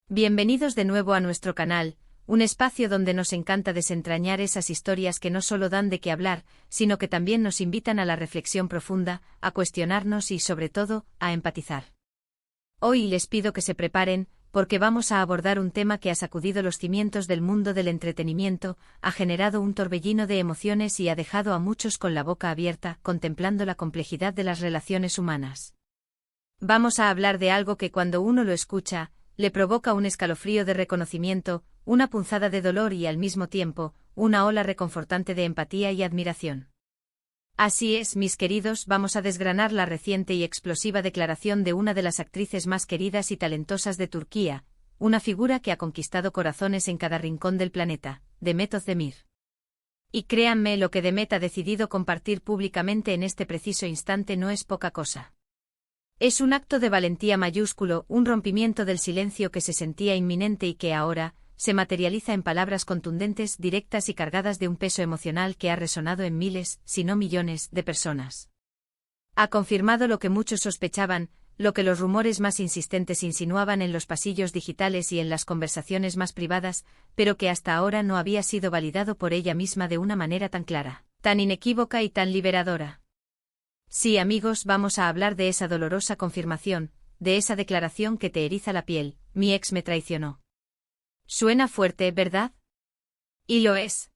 Bienvenidos de nuevo a nuestro canal, un espacio donde nos encanta desentrañar esas historias que no solo dan de qué hablar, sino que también nos invitan a la reflexión profunda, a cuestionarnos y, sobre todo, a empatizar. Hoy les pido que se preparen, porque vamos a abordar un tema que ha sacudido los cimientos del mundo del entretenimiento, ha generado un torbellino de emociones y ha dejado a muchos con la boca abierta, contemplando la complejidad de las relaciones humanas. Vamos a hablar de algo que cuando uno lo escucha, le provoca un escalofrío de reconocimiento, una punzada de dolor y al mismo tiempo, una ola reconfortante de empatía y admiración. Así es, mis queridos, vamos a desgranar la reciente y explosiva declaración de una de las actrices más queridas y talentosas de Turquía, una figura que ha conquistado corazones en cada rincón del planeta, Demet Özdemir. Y créanme, lo que Demet ha decidido compartir públicamente en este preciso instante no es poca cosa. Es un acto de valentía mayúsculo, un rompimiento del silencio que se sentía inminente y que ahora se materializa en palabras contundentes, directas y cargadas de un peso emocional que ha resonado en miles, si no millones, de personas. Ha confirmado lo que muchos sospechaban, lo que los rumores más insistentes insinuaban en los pasillos digitales y en las conversaciones más privadas, pero que hasta ahora no había sido validado por ella misma de una manera tan clara, tan inequívoca y tan liberadora. Sí, amigos, vamos a hablar de esa dolorosa confirmación, de esa declaración que te eriza la piel: mi ex me traicionó. Suena fuerte, ¿verdad? Y lo es.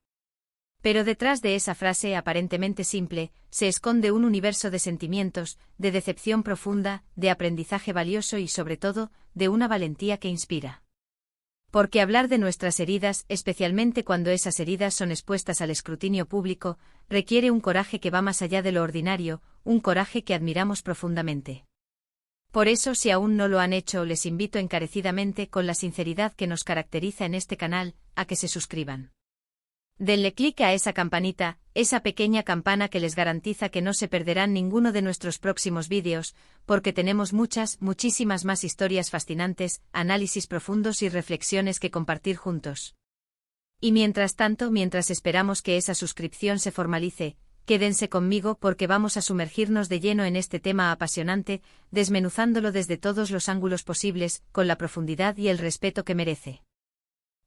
Pero detrás de esa frase aparentemente simple, se esconde un universo de sentimientos, de decepción profunda, de aprendizaje valioso y sobre todo, de una valentía que inspira. Porque hablar de nuestras heridas, especialmente cuando esas heridas son expuestas al escrutinio público, requiere un coraje que va más allá de lo ordinario, un coraje que admiramos profundamente. Por eso, si aún no lo han hecho, les invito encarecidamente, con la sinceridad que nos caracteriza en este canal, a que se suscriban. Denle clic a esa campanita, esa pequeña campana que les garantiza que no se perderán ninguno de nuestros próximos vídeos, porque tenemos muchísimas más historias fascinantes, análisis profundos y reflexiones que compartir juntos. Y mientras tanto, mientras esperamos que esa suscripción se formalice, quédense conmigo porque vamos a sumergirnos de lleno en este tema apasionante, desmenuzándolo desde todos los ángulos posibles, con la profundidad y el respeto que merece.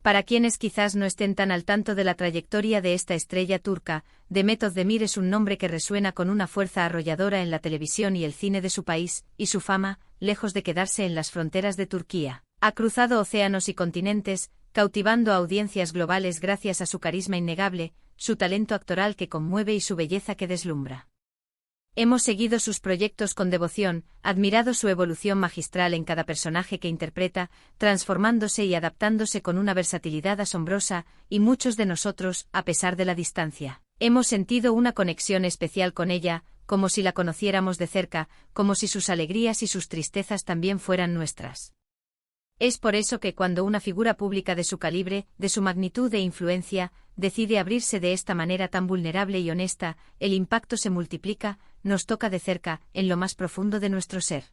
Para quienes quizás no estén tan al tanto de la trayectoria de esta estrella turca, Demet Özdemir es un nombre que resuena con una fuerza arrolladora en la televisión y el cine de su país, y su fama, lejos de quedarse en las fronteras de Turquía, ha cruzado océanos y continentes, cautivando a audiencias globales gracias a su carisma innegable, su talento actoral que conmueve y su belleza que deslumbra. Hemos seguido sus proyectos con devoción, admirado su evolución magistral en cada personaje que interpreta, transformándose y adaptándose con una versatilidad asombrosa, y muchos de nosotros, a pesar de la distancia, hemos sentido una conexión especial con ella, como si la conociéramos de cerca, como si sus alegrías y sus tristezas también fueran nuestras. Es por eso que cuando una figura pública de su calibre, de su magnitud e influencia, decide abrirse de esta manera tan vulnerable y honesta, el impacto se multiplica, nos toca de cerca, en lo más profundo de nuestro ser.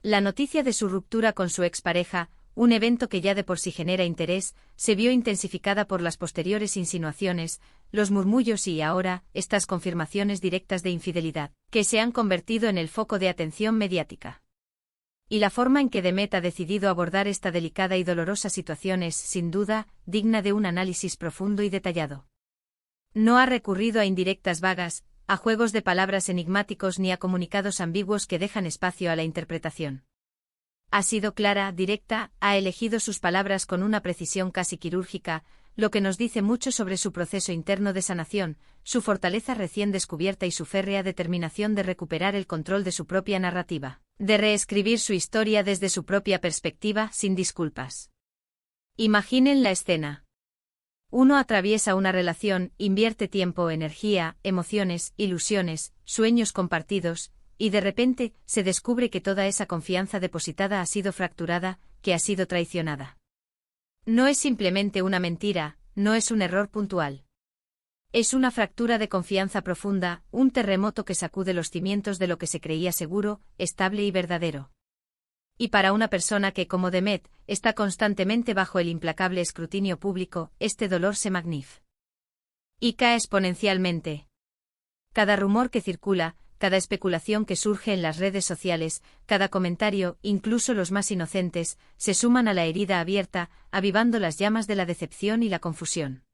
La noticia de su ruptura con su expareja, un evento que ya de por sí genera interés, se vio intensificada por las posteriores insinuaciones, los murmullos y ahora, estas confirmaciones directas de infidelidad, que se han convertido en el foco de atención mediática. Y la forma en que Demet ha decidido abordar esta delicada y dolorosa situación es, sin duda, digna de un análisis profundo y detallado. No ha recurrido a indirectas vagas, a juegos de palabras enigmáticos ni a comunicados ambiguos que dejan espacio a la interpretación. Ha sido clara, directa, ha elegido sus palabras con una precisión casi quirúrgica, lo que nos dice mucho sobre su proceso interno de sanación, su fortaleza recién descubierta y su férrea determinación de recuperar el control de su propia narrativa, de reescribir su historia desde su propia perspectiva, sin disculpas. Imaginen la escena. Uno atraviesa una relación, invierte tiempo, energía, emociones, ilusiones, sueños compartidos, y de repente, se descubre que toda esa confianza depositada ha sido fracturada, que ha sido traicionada. No es simplemente una mentira, no es un error puntual. Es una fractura de confianza profunda, un terremoto que sacude los cimientos de lo que se creía seguro, estable y verdadero. Y para una persona que, como Demet, está constantemente bajo el implacable escrutinio público, este dolor se magnifica y cae exponencialmente. Cada rumor que circula, cada especulación que surge en las redes sociales, cada comentario, incluso los más inocentes, se suman a la herida abierta, avivando las llamas de la decepción y la confusión.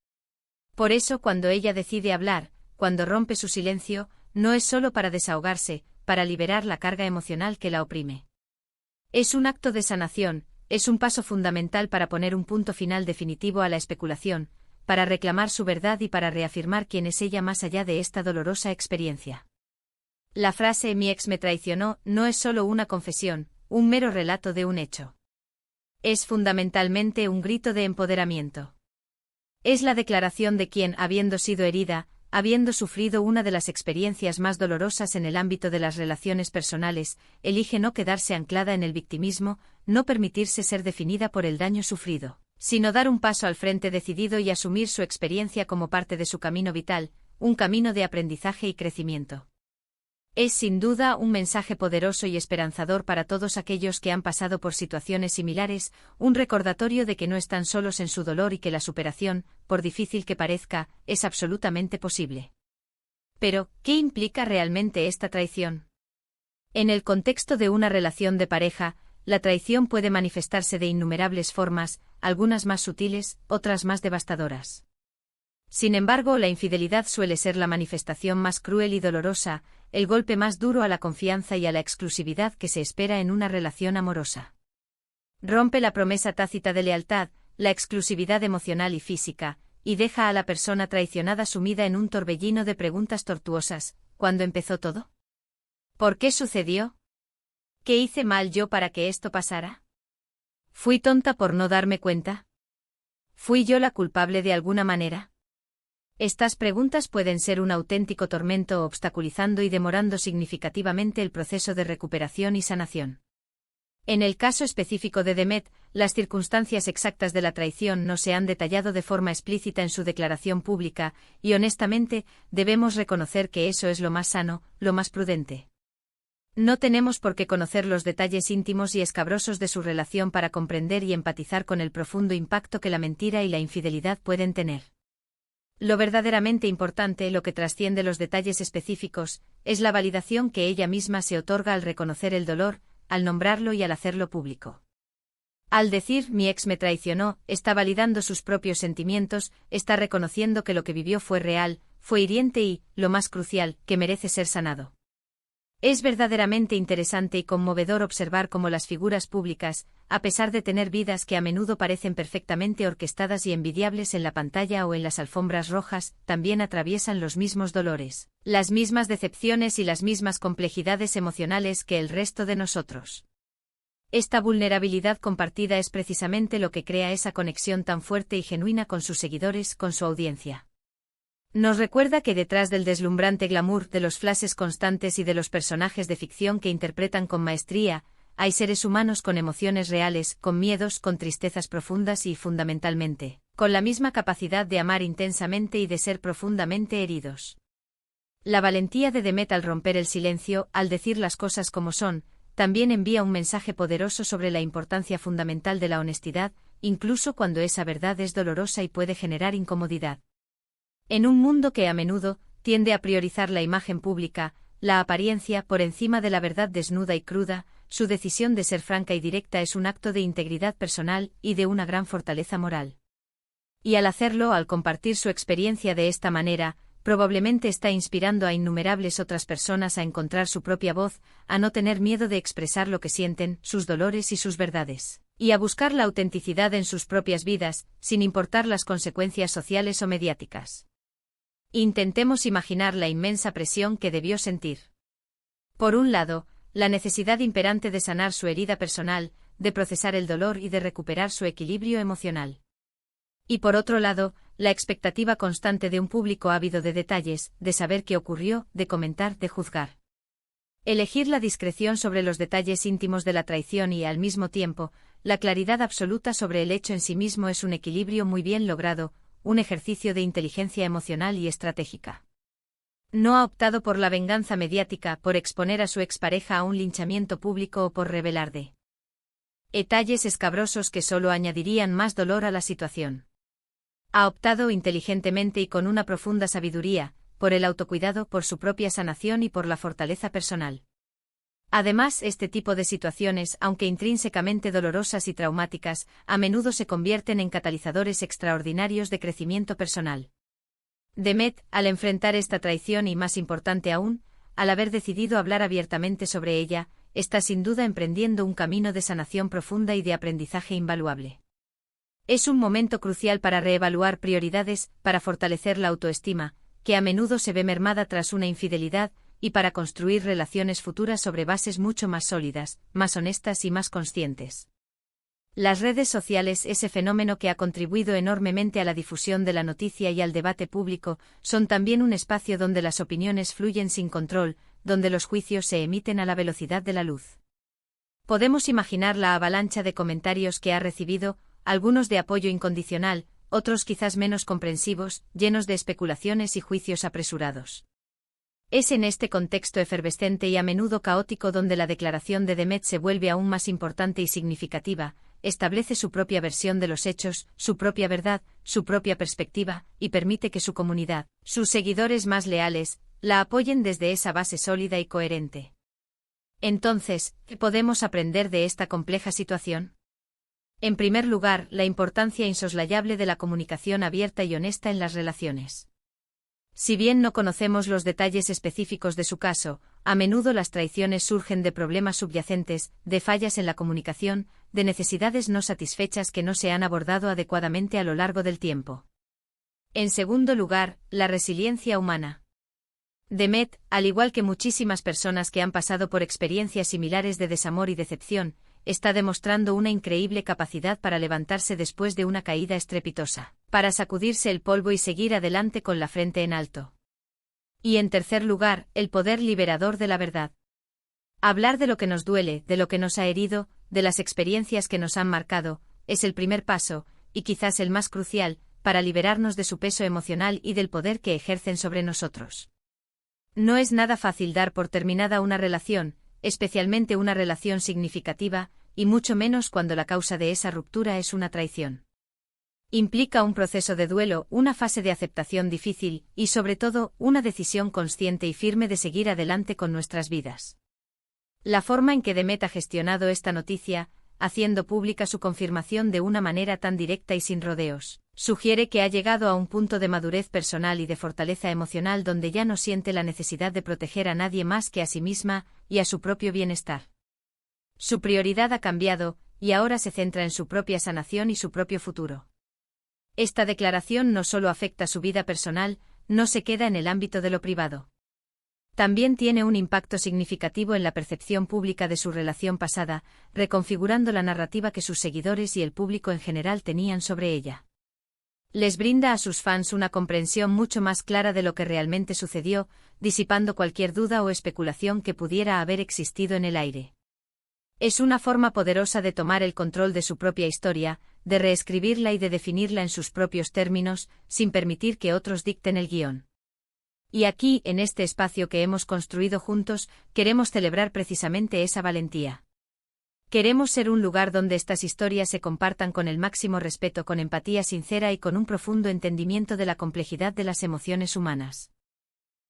Por eso, cuando ella decide hablar, cuando rompe su silencio, no es solo para desahogarse, para liberar la carga emocional que la oprime. Es un acto de sanación, es un paso fundamental para poner un punto final definitivo a la especulación, para reclamar su verdad y para reafirmar quién es ella más allá de esta dolorosa experiencia. La frase "mi ex me traicionó" no es solo una confesión, un mero relato de un hecho. Es fundamentalmente un grito de empoderamiento. Es la declaración de quien, habiendo sido herida, habiendo sufrido una de las experiencias más dolorosas en el ámbito de las relaciones personales, elige no quedarse anclada en el victimismo, no permitirse ser definida por el daño sufrido, sino dar un paso al frente decidido y asumir su experiencia como parte de su camino vital, un camino de aprendizaje y crecimiento. Es sin duda un mensaje poderoso y esperanzador para todos aquellos que han pasado por situaciones similares, un recordatorio de que no están solos en su dolor y que la superación, por difícil que parezca, es absolutamente posible. Pero, ¿qué implica realmente esta traición? En el contexto de una relación de pareja, la traición puede manifestarse de innumerables formas, algunas más sutiles, otras más devastadoras. Sin embargo, la infidelidad suele ser la manifestación más cruel y dolorosa, el golpe más duro a la confianza y a la exclusividad que se espera en una relación amorosa. Rompe la promesa tácita de lealtad, la exclusividad emocional y física, y deja a la persona traicionada sumida en un torbellino de preguntas tortuosas. ¿Cuándo empezó todo? ¿Por qué sucedió? ¿Qué hice mal yo para que esto pasara? ¿Fui tonta por no darme cuenta? ¿Fui yo la culpable de alguna manera? Estas preguntas pueden ser un auténtico tormento, obstaculizando y demorando significativamente el proceso de recuperación y sanación. En el caso específico de Demet, las circunstancias exactas de la traición no se han detallado de forma explícita en su declaración pública, y honestamente, debemos reconocer que eso es lo más sano, lo más prudente. No tenemos por qué conocer los detalles íntimos y escabrosos de su relación para comprender y empatizar con el profundo impacto que la mentira y la infidelidad pueden tener. Lo verdaderamente importante, lo que trasciende los detalles específicos, es la validación que ella misma se otorga al reconocer el dolor, al nombrarlo y al hacerlo público. Al decir "mi ex me traicionó", está validando sus propios sentimientos, está reconociendo que lo que vivió fue real, fue hiriente y, lo más crucial, que merece ser sanado. Es verdaderamente interesante y conmovedor observar cómo las figuras públicas, a pesar de tener vidas que a menudo parecen perfectamente orquestadas y envidiables en la pantalla o en las alfombras rojas, también atraviesan los mismos dolores, las mismas decepciones y las mismas complejidades emocionales que el resto de nosotros. Esta vulnerabilidad compartida es precisamente lo que crea esa conexión tan fuerte y genuina con sus seguidores, con su audiencia. Nos recuerda que detrás del deslumbrante glamour, de los flashes constantes y de los personajes de ficción que interpretan con maestría, hay seres humanos con emociones reales, con miedos, con tristezas profundas y, fundamentalmente, con la misma capacidad de amar intensamente y de ser profundamente heridos. La valentía de Demet al romper el silencio, al decir las cosas como son, también envía un mensaje poderoso sobre la importancia fundamental de la honestidad, incluso cuando esa verdad es dolorosa y puede generar incomodidad. En un mundo que a menudo tiende a priorizar la imagen pública, la apariencia por encima de la verdad desnuda y cruda, su decisión de ser franca y directa es un acto de integridad personal y de una gran fortaleza moral. Y al hacerlo, al compartir su experiencia de esta manera, probablemente está inspirando a innumerables otras personas a encontrar su propia voz, a no tener miedo de expresar lo que sienten, sus dolores y sus verdades, y a buscar la autenticidad en sus propias vidas, sin importar las consecuencias sociales o mediáticas. Intentemos imaginar la inmensa presión que debió sentir. Por un lado, la necesidad imperante de sanar su herida personal, de procesar el dolor y de recuperar su equilibrio emocional. Y por otro lado, la expectativa constante de un público ávido de detalles, de saber qué ocurrió, de comentar, de juzgar. Elegir la discreción sobre los detalles íntimos de la traición y, al mismo tiempo, la claridad absoluta sobre el hecho en sí mismo es un equilibrio muy bien logrado, un ejercicio de inteligencia emocional y estratégica. No ha optado por la venganza mediática, por exponer a su expareja a un linchamiento público o por revelar detalles escabrosos que solo añadirían más dolor a la situación. Ha optado inteligentemente y con una profunda sabiduría, por el autocuidado, por su propia sanación y por la fortaleza personal. Además, este tipo de situaciones, aunque intrínsecamente dolorosas y traumáticas, a menudo se convierten en catalizadores extraordinarios de crecimiento personal. Demet, al enfrentar esta traición y, más importante aún, al haber decidido hablar abiertamente sobre ella, está sin duda emprendiendo un camino de sanación profunda y de aprendizaje invaluable. Es un momento crucial para reevaluar prioridades, para fortalecer la autoestima, que a menudo se ve mermada tras una infidelidad, y para construir relaciones futuras sobre bases mucho más sólidas, más honestas y más conscientes. Las redes sociales, ese fenómeno que ha contribuido enormemente a la difusión de la noticia y al debate público, son también un espacio donde las opiniones fluyen sin control, donde los juicios se emiten a la velocidad de la luz. Podemos imaginar la avalancha de comentarios que ha recibido, algunos de apoyo incondicional, otros quizás menos comprensivos, llenos de especulaciones y juicios apresurados. Es en este contexto efervescente y a menudo caótico donde la declaración de Demet se vuelve aún más importante y significativa, establece su propia versión de los hechos, su propia verdad, su propia perspectiva, y permite que su comunidad, sus seguidores más leales, la apoyen desde esa base sólida y coherente. Entonces, ¿qué podemos aprender de esta compleja situación? En primer lugar, la importancia insoslayable de la comunicación abierta y honesta en las relaciones. Si bien no conocemos los detalles específicos de su caso, a menudo las traiciones surgen de problemas subyacentes, de fallas en la comunicación, de necesidades no satisfechas que no se han abordado adecuadamente a lo largo del tiempo. En segundo lugar, la resiliencia humana. Demet, al igual que muchísimas personas que han pasado por experiencias similares de desamor y decepción, está demostrando una increíble capacidad para levantarse después de una caída estrepitosa, para sacudirse el polvo y seguir adelante con la frente en alto. Y en tercer lugar, el poder liberador de la verdad. Hablar de lo que nos duele, de lo que nos ha herido, de las experiencias que nos han marcado, es el primer paso, y quizás el más crucial, para liberarnos de su peso emocional y del poder que ejercen sobre nosotros. No es nada fácil dar por terminada una relación, especialmente una relación significativa, y mucho menos cuando la causa de esa ruptura es una traición. Implica un proceso de duelo, una fase de aceptación difícil, y sobre todo, una decisión consciente y firme de seguir adelante con nuestras vidas. La forma en que Demet ha gestionado esta noticia, haciendo pública su confirmación de una manera tan directa y sin rodeos, sugiere que ha llegado a un punto de madurez personal y de fortaleza emocional donde ya no siente la necesidad de proteger a nadie más que a sí misma y a su propio bienestar. Su prioridad ha cambiado, y ahora se centra en su propia sanación y su propio futuro. Esta declaración no solo afecta su vida personal, no se queda en el ámbito de lo privado. También tiene un impacto significativo en la percepción pública de su relación pasada, reconfigurando la narrativa que sus seguidores y el público en general tenían sobre ella. Les brinda a sus fans una comprensión mucho más clara de lo que realmente sucedió, disipando cualquier duda o especulación que pudiera haber existido en el aire. Es una forma poderosa de tomar el control de su propia historia, de reescribirla y de definirla en sus propios términos, sin permitir que otros dicten el guión. Y aquí, en este espacio que hemos construido juntos, queremos celebrar precisamente esa valentía. Queremos ser un lugar donde estas historias se compartan con el máximo respeto, con empatía sincera y con un profundo entendimiento de la complejidad de las emociones humanas.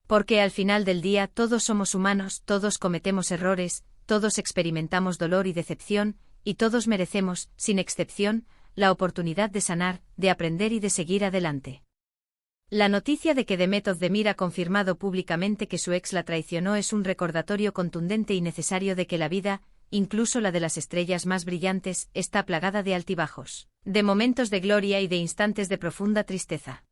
Porque al final del día todos somos humanos, todos cometemos errores, todos experimentamos dolor y decepción, y todos merecemos, sin excepción, la oportunidad de sanar, de aprender y de seguir adelante. La noticia de que Demet Özdemir ha confirmado públicamente que su ex la traicionó es un recordatorio contundente y necesario de que la vida, incluso la de las estrellas más brillantes, está plagada de altibajos, de momentos de gloria y de instantes de profunda tristeza.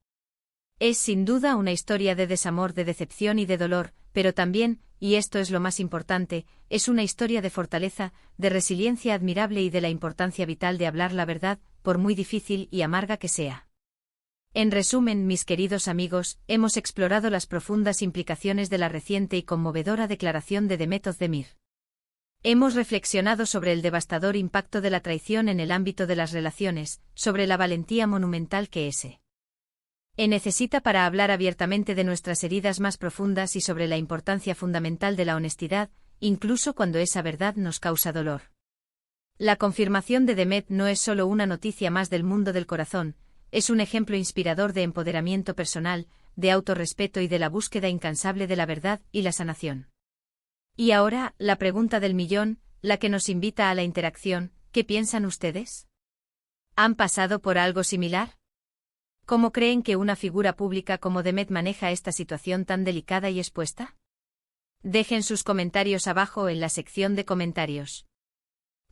Es sin duda una historia de desamor, de decepción y de dolor, pero también, y esto es lo más importante, es una historia de fortaleza, de resiliencia admirable y de la importancia vital de hablar la verdad, por muy difícil y amarga que sea. En resumen, mis queridos amigos, hemos explorado las profundas implicaciones de la reciente y conmovedora declaración de Demet Özdemir. Hemos reflexionado sobre el devastador impacto de la traición en el ámbito de las relaciones, sobre la valentía monumental que ese necesita para hablar abiertamente de nuestras heridas más profundas y sobre la importancia fundamental de la honestidad, incluso cuando esa verdad nos causa dolor. La confirmación de Demet no es solo una noticia más del mundo del corazón, es un ejemplo inspirador de empoderamiento personal, de autorrespeto y de la búsqueda incansable de la verdad y la sanación. Y ahora, la pregunta del millón, la que nos invita a la interacción: ¿qué piensan ustedes? ¿Han pasado por algo similar? ¿Cómo creen que una figura pública como Demet maneja esta situación tan delicada y expuesta? Dejen sus comentarios abajo en la sección de comentarios.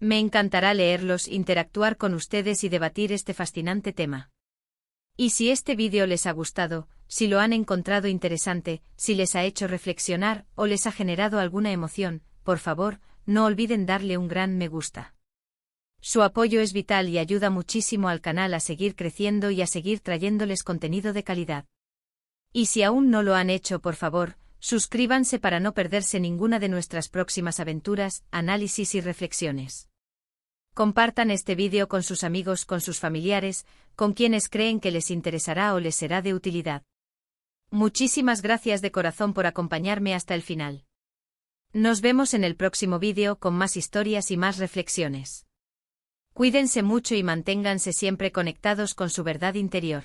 Me encantará leerlos, interactuar con ustedes y debatir este fascinante tema. Y si este vídeo les ha gustado, si lo han encontrado interesante, si les ha hecho reflexionar o les ha generado alguna emoción, por favor, no olviden darle un gran me gusta. Su apoyo es vital y ayuda muchísimo al canal a seguir creciendo y a seguir trayéndoles contenido de calidad. Y si aún no lo han hecho, por favor, suscríbanse para no perderse ninguna de nuestras próximas aventuras, análisis y reflexiones. Compartan este vídeo con sus amigos, con sus familiares, con quienes creen que les interesará o les será de utilidad. Muchísimas gracias de corazón por acompañarme hasta el final. Nos vemos en el próximo vídeo con más historias y más reflexiones. Cuídense mucho y manténganse siempre conectados con su verdad interior.